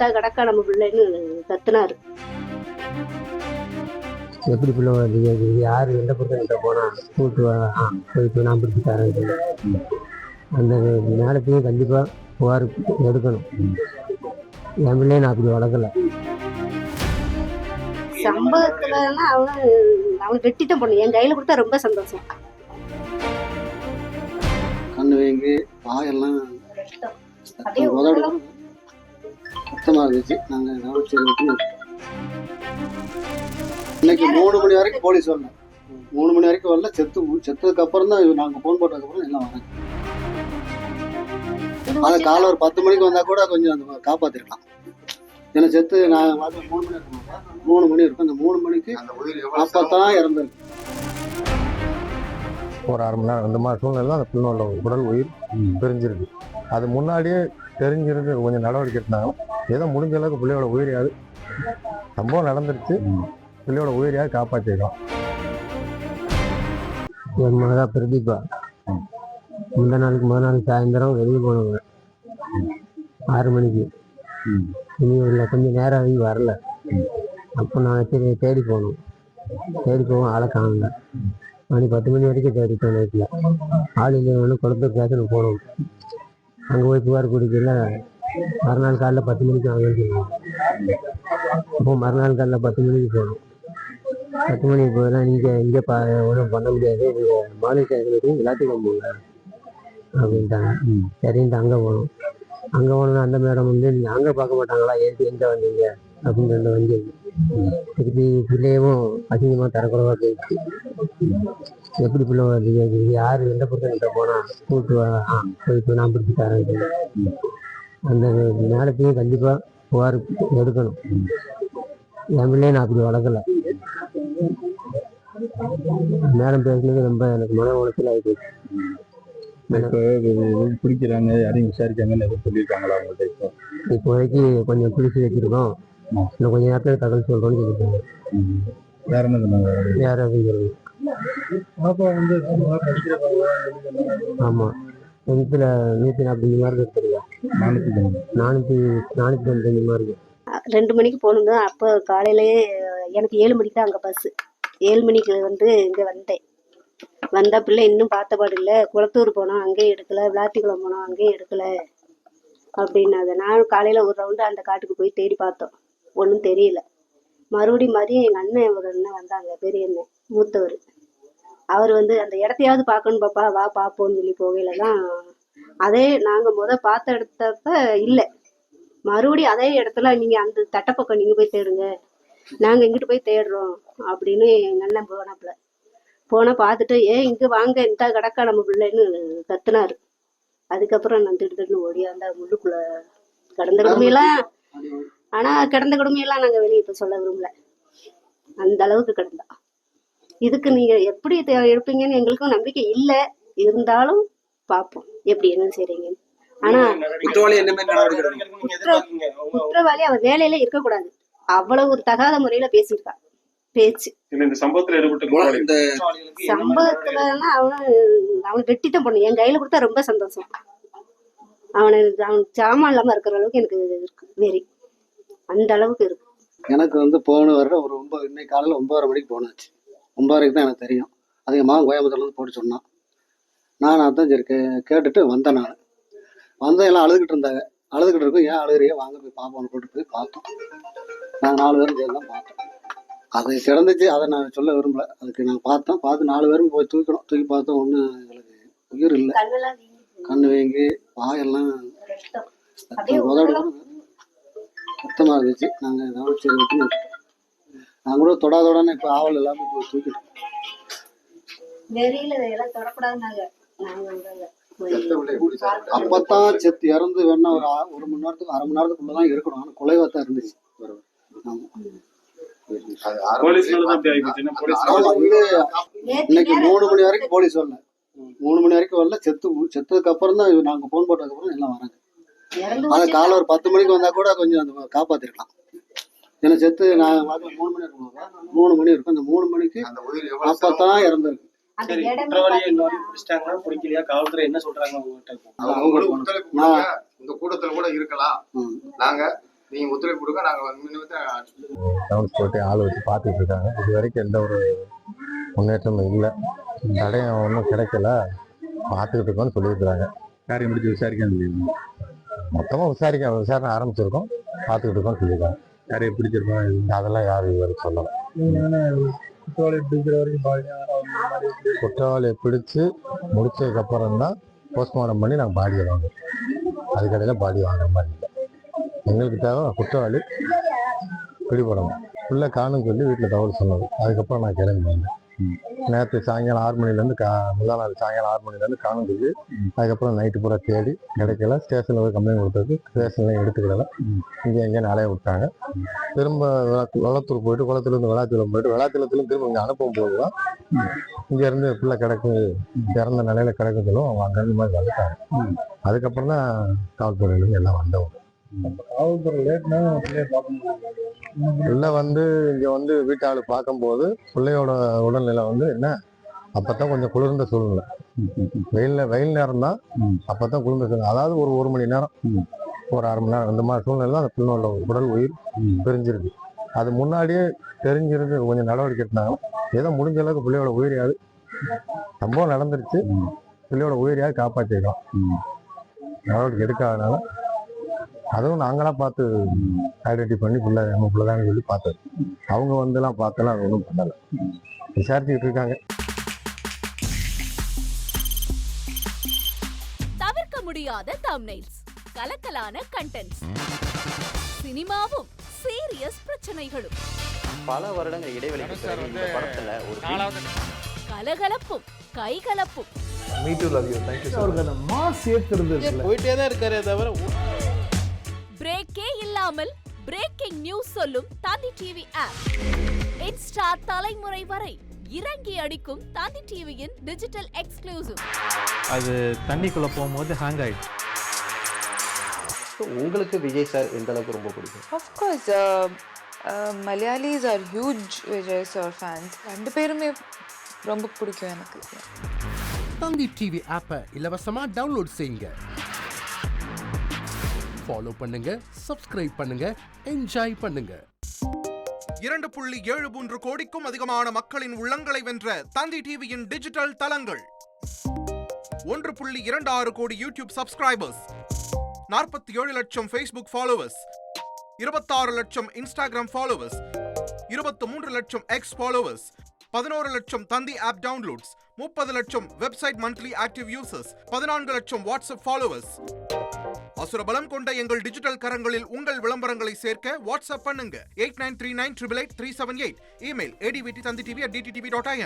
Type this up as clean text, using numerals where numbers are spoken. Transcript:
இத்தா கிடக்கா நம்ம பிள்ளைன்னு கத்துனாரு. எப்படி பிள்ளை வளர்ந்தீங்க, யார் எந்த பொருத்தங்கிட்ட போனால் கூப்பிட்டு போயிட்டு நான் பிடிச்சி தரேன். அந்த நேரத்தையும் கண்டிப்பாக புகார் எடுக்கணும். என் பிள்ளையை நான் அப்படி வளர்க்கலை. சம்பவத்துலன்னா அவனை வெட்டித்தான் பண்ணு. என் கையில் கொடுத்தா ரொம்ப சந்தோஷம். கண்ணு வேங்கி வாயெல்லாம் சுத்தமாக இருந்துச்சு. நாங்கள் கவனிச்சு இன்னைக்கு 3 மணி வரைக்கும் போலீஸ் வரல. 3 மணி வரைக்கும் வரல. செத்ததுக்கு அப்புறம் தான் நாங்கள் ஃபோன் போட்டதுக்கு அப்புறம் எல்லாம் வராங்க. அதை காலை ஒரு 10 மணிக்கு வந்தா கூட கொஞ்சம் அந்த காப்பாத்திருக்கலாம். ஏன்னா செத்து நான் 3 மணி இருக்கும். அந்த 3 மணிக்கு அப்பதான் இறந்தது. ஒரு 1/2 மணி நேரம் அந்த மாதிரி சூழ்நிலை அந்த பிள்ளையோட உடல் உயிர் பிரிஞ்சிருக்கு. அது முன்னாடியே தெரிஞ்சிருந்து கொஞ்சம் நடவடிக்கை எடுத்தாங்க. ஏதோ முடிஞ்ச அளவுக்கு பிள்ளையோட உயிரையாவது, சம்பவம் நடந்துருச்சு, பிள்ளையோட உயிரையாவது காப்பாற்றிக்கலாம். என் மகா பிரதீபா முத நாள் சாயந்தரம் வெளியே போனவங்க 6 மணிக்கு. இனி இல்லை, கொஞ்சம் நேரம் ஆகி வரல. அப்போ நான் சரி தேடி போவோம். ஆளை காணல. மணி 10 மணி வரைக்கும் தேடிட்டோம். நைட்டில் ஆள் இல்லைன்னு குளத்தூர் ஸ்டேஷனுக்கு போனோம். அங்கே போய் புகார் குடிக்கல. மறுநாள் காலையில் 10 மணிக்கு வாங்கன்னு சொல்லுவோம். அப்போ மறுநாள் காலையில் 10 மணிக்கு போனோம். 10 மணிக்கு போயெல்லாம் நீங்கள் இங்கே ஒன்றும் பண்ண முடியாது, நீங்கள் மாநில ஸ்டேஷனுக்கு எல்லாத்துக்கும் போங்க அப்படின்ட்டாங்க. சரின்ட்டு அங்கே போனோம்னா அந்த மேடம் வந்து நீங்கள் அங்கே பார்க்க மாட்டாங்களா, எங்கே வந்தீங்க அப்படின்னு வந்து திருப்பி பிள்ளையவும் அசிங்கமாக தரக்குறவா போயிடுச்சு. எப்படி பிள்ளை வளர்ந்தீங்க, யார் எந்த பொருத்தங்கிட்ட போனால் கூப்பிட்டு போயிட்டு நான் பிடிச்சி தரேன். அந்த நேரத்தையும் கண்டிப்பாக புகார் எடுக்கணும். என் பிள்ளையை நான் அப்படி வளர்க்கலை. மேடம் பேசுனது ரொம்ப எனக்கு மன உளைச்சல் ஆகி போச்சு. பிடிக்கிறாங்க, யாரையும் விசாரிக்காங்கன்னு எதுவும் சொல்லியிருக்காங்களா அவங்கள்ட்ட? இப்போதைக்கு கொஞ்சம் குளிச்சு வச்சிருக்கோம், இன்னும் கொஞ்சம் நேரத்தில் தகவல் சொல்கிறோன்னு சொல்லியிருக்காங்க. வேற என்ன சொன்னாங்க? யார் அப்படிங்கிறது? ஆமாம், 10th 145 மார்க் எடுத்துருக்கா. 495 மார்க். 2 மணிக்கு போகணுங்க. அப்போ காலையிலேயே எனக்கு 7 மணிக்கு தான் அங்கே பஸ்ஸு. 7 மணிக்கு வந்து இங்கே வந்தேன். வந்த பிள்ளை இன்னும் பார்த்த பாடு இல்லை. குளத்தூர் போனோம், அங்கேயும் எடுக்கலை. விளாத்திக்குளம் போனோம், அங்கேயும் எடுக்கலை அப்படின்னாங்க. நானும் காலையில் ஒரு ரவுண்டு அந்த காட்டுக்கு போய் தேடி பார்த்தோம், ஒன்றும் தெரியல. மதியம் எங்கள் அண்ணன் ஒரு அண்ணன் வந்தாங்க, பெரிய அண்ணன் மூத்தவர். அவர் வந்து அந்த இடத்தையாவது பார்க்கணும் பாப்பா, வா பார்ப்போம்னு சொல்லி போகையில தான் அதே நாங்கள் பார்த்த இடத்தப்ப இல்லை. மறுபடியும் அதே இடத்துல நீங்கள் அந்த தட்டப்பக்கம் நீங்கள் போய் தேடுங்க, நாங்கள் இங்கிட்டு போய் தேடுறோம் அப்படின்னு எங்கள் அண்ணன் போனால் பார்த்துட்டு இங்கே வாங்க, இந்த கிடக்கா நம்ம பிள்ளைன்னு கத்துனாரு. அதுக்கப்புறம் நான் திடுன்னு ஓடியாந்தா முள்ளுக்குள்ளே கிடந்த கொடுமையெல்லாம். ஆனால் கிடந்த கொடுமையெல்லாம் நாங்கள் வெளியே இப்போ சொல்ல விரும்பல. அந்த அளவுக்கு கிடந்தா. இதுக்கு நீங்கள் எப்படி எடுப்பீங்கன்னு எங்களுக்கும் நம்பிக்கை இல்லை. இருந்தாலும் பார்ப்போம் எப்படி என்ன செய்றீங்க. ஆனால் குற்றவாளி அவன் வேலையில இருக்கக்கூடாது. அவ்வளவு ஒரு தகாத முறையில பேசியிருக்கா. பேச்சு சம்பவத்துலன்னா அவனை வெட்டித்தான் பண்ணு. என் கையில கொடுத்தா ரொம்ப சந்தோஷம். அவன் சாமான் இல்லாம இருக்கிற அளவுக்கு எனக்கு இருக்கு வெறி. அந்த அளவுக்கு இருக்கு. எனக்கு வந்து போன வர ஒரு இன்னைக்கு காலையில் 9:30 மணிக்கு போனாச்சு. 9:30 தான் எனக்கு தெரியும். அது என் மகன் கோயம்புத்தூர்லேருந்து போட்டு சொன்னான். நான் அதான் சரி கேட்டுட்டு வந்தேன். நான் எல்லாம் அழுதுகிட்டு இருந்தாங்க. அழுதுகிட்டு இருக்கும். ஏன் அழுகுறியே, வாங்க போய் பார்ப்போம்னு கூட்டு போய் பார்த்தோம். நாங்கள் 4 பேரும் சேர்ந்து தான் பார்த்தோம். அது கிடந்துச்சு, அதை நான் சொல்ல விரும்பல. அதுக்கு நாங்கள் பார்த்து 4 பேரும் போய் தூக்கி பார்த்தோம். ஒன்றும் எங்களுக்கு உயிர் இல்லை. கண்ணு வேங்கி வாயெல்லாம் சுத்தமாக இருந்துச்சு. நாங்கள் கவனிச்சு நாங்கள் கூட தொடாதோடனே இப்போ ஆவல் எல்லாமே போய் தூக்கிட்டோம். அப்பத்தான் செத்து இறந்து வேணா ஒரு மணி நேரத்துக்கு 1/2 மணி நேரத்துக்குள்ளதான் இருக்கணும். ஆனால் குலைவாத்தான் இருந்துச்சு. இன்னைக்கு 3 மணி வரைக்கும் போலீஸ் வரல. 3 மணி வரைக்கும் வரல. செத்ததுக்கு அப்புறம் தான் நாங்கள் ஃபோன் போட்டதுக்கு அப்புறம் எல்லாம் வராங்க. அதை காலை ஒரு 10 மணிக்கு வந்தா கூட கொஞ்சம் அந்த காப்பாத்திருக்கலாம். ஏன்னா செத்து நான் 3 மணி இருக்கும். 3 மணி இருக்கும். அந்த 3 மணிக்கு அப்பதான் இறந்துருக்கு. காவல்துறை என்ன சொல்றாங்க? இந்த கூட்டத்துல கூட இருக்கலாம். நாங்க நீங்க ஒத்துழைப்பு கொடுங்க, நாங்க டவுன்ஸ் போட்டு ஆள் வச்சு பார்த்துட்டு இருக்காங்க. இது வரைக்கும் எந்த ஒரு முன்னேற்றமும் இல்லை. தடையும் ஒன்றும் கிடைக்கல, பார்த்துக்கிட்டு இருக்கோம்னு சொல்லியிருக்கிறாங்க. காரியம் முடிச்சு விசாரிக்க மொத்தமாக விசாரணை ஆரம்பிச்சிருக்கோம், பார்த்துக்கிட்டு இருக்கோம்னு சொல்லியிருக்காங்க. யாரையும் பிடிச்சிருப்பாங்க, அதெல்லாம் யாரும் இது வரைக்கும் சொல்லலை. குற்றவாளியை பிடிச்சு முடிச்சதுக்கப்புறம் தான் போஸ்ட்மார்ட்டம் பண்ணி நாங்கள் பாடியை வாங்குவோம். அதுக்கடையில் பாடி வாங்குற மாதிரி இல்லை. எங்களுக்கு தேவை குற்றவாளி பிடிபடணும். பிள்ளை காணும் சொல்லி வீட்டில் தகவல் சொன்னது. அதுக்கப்புறம் நான் கிளம்பி வந்தேன். நேற்று சாயங்காலம் 6 மணிலேருந்து முதல் நாள் சாயங்காலம் 6 மணிலேருந்து காணும் சொல்லி அதுக்கப்புறம் நைட்டு பூரா தேடி கிடைக்கல. ஸ்டேஷனில் போய் கம்ப்ளைண்ட் கொடுத்தது, ஸ்டேஷன்லையும் எடுத்துக்கிடல. இங்கே எங்கேயும் அலைய விட்டாங்க. திரும்ப வெள்ளத்தூர் போயிட்டு, குளத்துலேருந்து விளாத்திலம் போயிட்டு, விளாத்திலத்துலேயும் திரும்ப இங்கே அனுப்பும் போது தான் இங்கேருந்து பிள்ளை கிடக்கு, இறந்த நிலையில கிடக்கு சொல்லுவோம். அவங்க அங்கேருந்து மாதிரி வந்துட்டாங்க. அதுக்கப்புறம் தான் காவல்துறையிலேருந்து எல்லாம் வந்தவங்க. பிள்ளை இங்கே வீட்டாளு பார்க்கும்போது பிள்ளையோட உடல்நிலை என்ன அப்பதான் கொஞ்சம் குளிர்ந்த சூழ்நிலை. வெயில் நேரம் தான், அப்பதான் குளிர்ந்த சூழ்நிலை. அதாவது ஒரு மணி நேரம், ஒரு அரை மணி நேரம், இந்த மாதிரி சூழ்நிலை தான் அந்த பிள்ளையோட உடல் உயிர் பிரிஞ்சிருக்கு. அது முன்னாடியே தெரிஞ்சிருந்து கொஞ்சம் நடவடிக்கை எடுத்தாங்கன்னா ஏதோ முடிஞ்ச அளவுக்கு பிள்ளையோட உயிரையாவது, சம்பவம் நடந்துருச்சு, பிள்ளையோட உயிரையாவது காப்பாற்றிக்கலாம். நடவடிக்கை எடுக்காதனால அதுவும் நாங்களாம் பார்த்து ஐடென்டிஃபை பண்ணி நம்ம பிள்ளைதான்னு சொல்லி பார்த்தது. அவங்க எல்லாம் பார்த்தெல்லாம் அது ஒன்றும் பண்ணலை, விசாரிச்சுக்கிட்டு இருக்காங்க. தவிர்க்க முடியாத தம்ப்நெயில்ஸ், கலக்கலான கண்டென்ட்ஸ், சினிமாவும் சீரியஸ் பிரச்சனைகளும், பல வருடங்கள் இடைவெளிக்கு பிறகு இந்த படத்துல ஒரு கலகலப்பும் கைகலப்பும், போயிட்டே தான் இருக்காரே தவிர பிரேக்கே இல்லாமல் பிரேக்கிங் நியூஸ் சொல்லும் தந்தி டிவி ஆப். இன்ஸ்டா தலைமுறை வரை இறங்கி அடிக்கும் தந்தி டிவியின் டிஜிட்டல் எக்ஸ்க்ளூசிவ். அது தண்ணிக்குள்ள போகும்போது ஹேங் ஆயிடுச்சு. உங்களுக்கு விஜய் சார் எந்த அளவுக்கு ரொம்ப பிடிக்கும்? Of course, Malayalis are huge Vijay sir fans. ரெண்டு பேருமே ரொம்ப பிடிக்கும் எனக்கு. தந்தி டிவி ஆப்பை இலவசமா டவுன்லோட் செய்யுங்க, ஃபாலோ பண்ணுங்க, சப்ஸ்கிரைப் பண்ணுங்க, என்ஜாய் பண்ணுங்க. 2.73 கோடிக்கும் அதிகமான மக்களின் உள்ளங்களை வென்ற தந்தி டிவியின் டிஜிட்டல் தளங்கள், 1.26 கோடி யூடியூப் சப்ஸ்கிரைபர்ஸ், 47 லட்சம் ஃபேஸ்புக் ஃபாலோவர்ஸ், 26 லட்சம் இன்ஸ்டாகிராம் ஃபாலோவர்ஸ், 23 லட்சம் எக்ஸ் ஃபாலோவர்ஸ், 11 லட்சம் தந்தி ஆப் டவுன்லோட்ஸ், 30 லட்சம் வெப்சைட் மந்த்லி ஆக்டிவ் யூசர்ஸ், 14 லட்சம் வாட்ஸ்அப் ஃபாலோவர்ஸ். அசுரபலம் கொண்ட எங்கள் டிஜிட்டல் கரங்களில் உங்கள் விளம்பரங்களை சேர்க்க வாட்ஸ்அப் பண்ணுங்க 8939883838. Email advt@dttv.in.